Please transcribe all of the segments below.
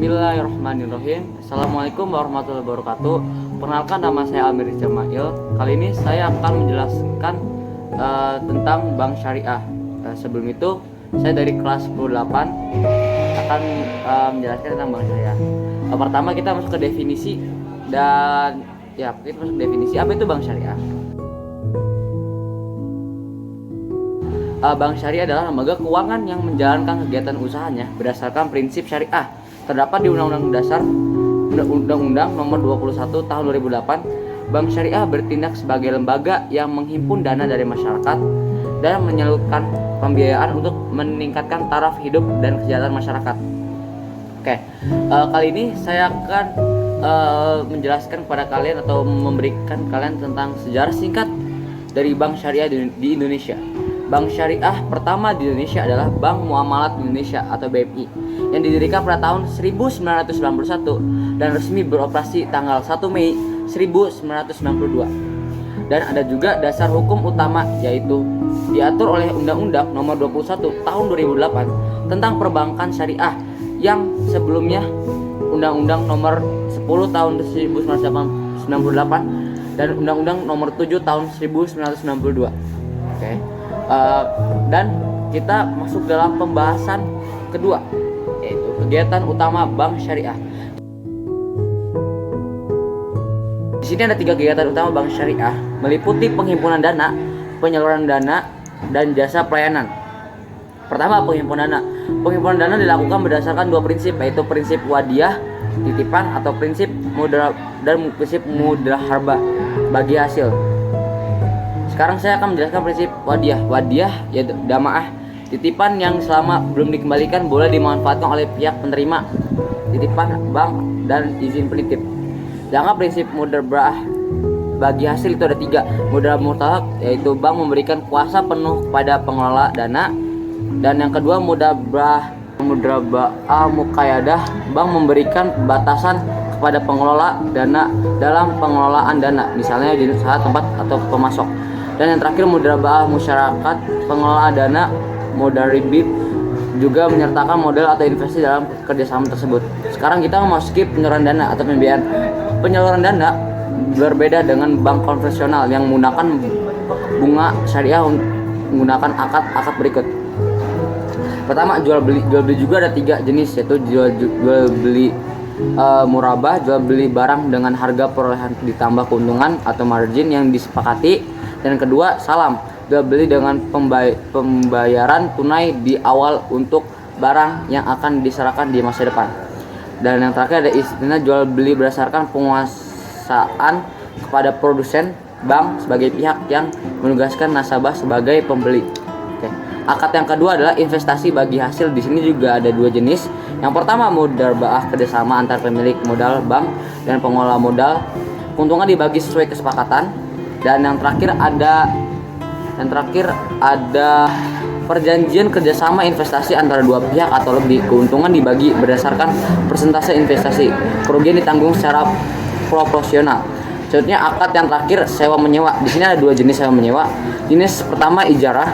Bismillahirrahmanirrahim. Assalamualaikum warahmatullahi wabarakatuh. Perkenalkan, nama saya Amir Jamail. Kali ini saya akan menjelaskan tentang bank syariah. Sebelum itu, saya dari kelas 10-8 akan menjelaskan tentang bank syariah. Pertama kita masuk ke definisi dan kita masuk ke definisi apa itu bank syariah. Bank syariah adalah lembaga keuangan yang menjalankan kegiatan usahanya berdasarkan prinsip syariah. Terdapat di Undang-Undang Dasar Undang-Undang Nomor 21 Tahun 2008. Bank syariah bertindak sebagai lembaga yang menghimpun dana dari masyarakat dan menyalurkan pembiayaan untuk meningkatkan taraf hidup dan kesejahteraan masyarakat. Kali ini saya akan menjelaskan kepada kalian atau memberikan kalian tentang sejarah singkat dari bank syariah di Indonesia. Bank syariah pertama di Indonesia adalah Bank Muamalat Indonesia atau BMI yang didirikan pada tahun 1991 dan resmi beroperasi tanggal 1 Mei 1992. Dan ada juga dasar hukum utama, yaitu diatur oleh Undang-Undang Nomor 21 Tahun 2008 tentang perbankan syariah yang sebelumnya Undang-Undang Nomor 10 Tahun 1998 dan Undang-Undang Nomor 7 Tahun 1992. Dan kita masuk dalam pembahasan kedua, yaitu kegiatan utama bank syariah. Di sini ada 3 kegiatan utama bank syariah, meliputi penghimpunan dana, penyaluran dana, dan jasa pelayanan. Pertama, penghimpunan dana. Penghimpunan dana dilakukan berdasarkan 2 prinsip, yaitu prinsip wadiah titipan atau prinsip mudharabah bagi hasil. Sekarang saya akan menjelaskan prinsip wadiah. Wadiah yaitu damaah, titipan yang selama belum dikembalikan boleh dimanfaatkan oleh pihak penerima titipan bank dan izin penitip. Sedangkan prinsip mudharabah bagi hasil itu ada 3. Mudharabah mutlak, yaitu bank memberikan kuasa penuh kepada pengelola dana, dan yang kedua mudharabah muqayyadah, bank memberikan batasan kepada pengelola dana dalam pengelolaan dana, misalnya jenis usaha, tempat atau pemasok. Dan yang terakhir mudharabah masyarakat, pengelola dana mudharibib juga menyertakan modal atau investasi dalam kerjasama tersebut. Sekarang kita memasuki penyaluran dana atau pembiayaan. Penyaluran dana berbeda dengan bank konvensional yang menggunakan bunga syariah menggunakan akad berikut. Pertama, jual beli. Jual beli juga ada 3 jenis, yaitu jual beli murabah, jual beli barang dengan harga perolehan ditambah keuntungan atau margin yang disepakati. Dan kedua, salam, jual beli dengan pembayaran tunai di awal untuk barang yang akan diserahkan di masa depan. Dan yang terakhir ada istilah jual beli berdasarkan penguasaan kepada produsen bank sebagai pihak yang menugaskan nasabah sebagai pembeli. Akad yang kedua adalah investasi bagi hasil. Di sini juga ada 2 jenis. Yang pertama, mudharabah kerjasama antar pemilik modal bank dan pengelola modal. Keuntungan dibagi sesuai kesepakatan. Dan yang terakhir ada perjanjian kerjasama investasi antara 2 pihak atau lebih. Keuntungan dibagi berdasarkan persentase investasi. Kerugian ditanggung secara proporsional. Contohnya akad yang terakhir sewa menyewa. Di sini ada 2 jenis sewa menyewa. Jenis pertama ijarah,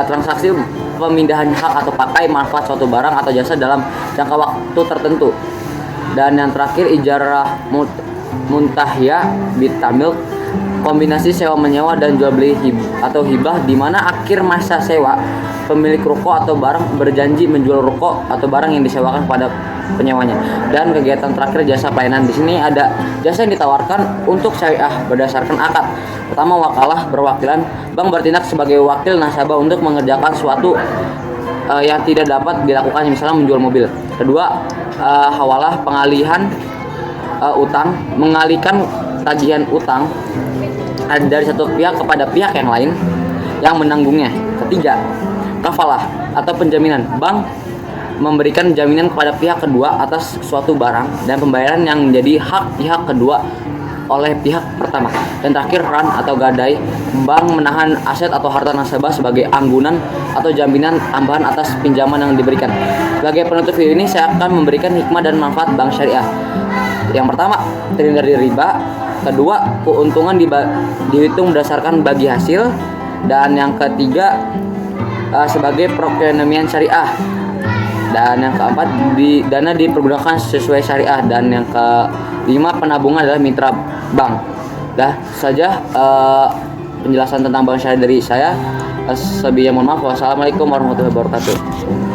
transaksi pemindahan hak atau pakai manfaat suatu barang atau jasa dalam jangka waktu tertentu. Dan yang terakhir ijarah muntahiyah bitamil, kombinasi sewa menyewa dan jual beli atau hibah, di mana akhir masa sewa pemilik ruko atau barang berjanji menjual ruko atau barang yang disewakan pada penyewanya. Dan kegiatan terakhir jasa pelayanan. Di sini ada jasa yang ditawarkan untuk syariah berdasarkan akad. Pertama, wakalah perwakilan. Bank bertindak sebagai wakil nasabah untuk mengerjakan suatu yang tidak dapat dilakukan, misalnya menjual mobil. Kedua, hawalah, pengalihan utang, mengalihkan tagihan utang dari satu pihak kepada pihak yang lain yang menanggungnya. Ketiga, kafalah atau penjaminan. Bank memberikan jaminan kepada pihak kedua atas suatu barang dan pembayaran yang menjadi hak pihak kedua oleh pihak pertama. Dan terakhir, ran atau gadai. Bank menahan aset atau harta nasabah sebagai anggunan atau jaminan tambahan atas pinjaman yang diberikan. Sebagai penutup video ini, saya akan memberikan hikmah dan manfaat bank syariah. Yang pertama, terhindar dari riba. Kedua, keuntungan dihitung berdasarkan bagi hasil. Dan yang ketiga, sebagai perekonomian syariah. Dan yang keempat, dana dipergunakan sesuai syariah. Dan yang kelima, penabungan adalah mitra bank. Dah saja penjelasan tentang bank syariah dari saya. Mohon maaf. Wassalamualaikum warahmatullahi wabarakatuh.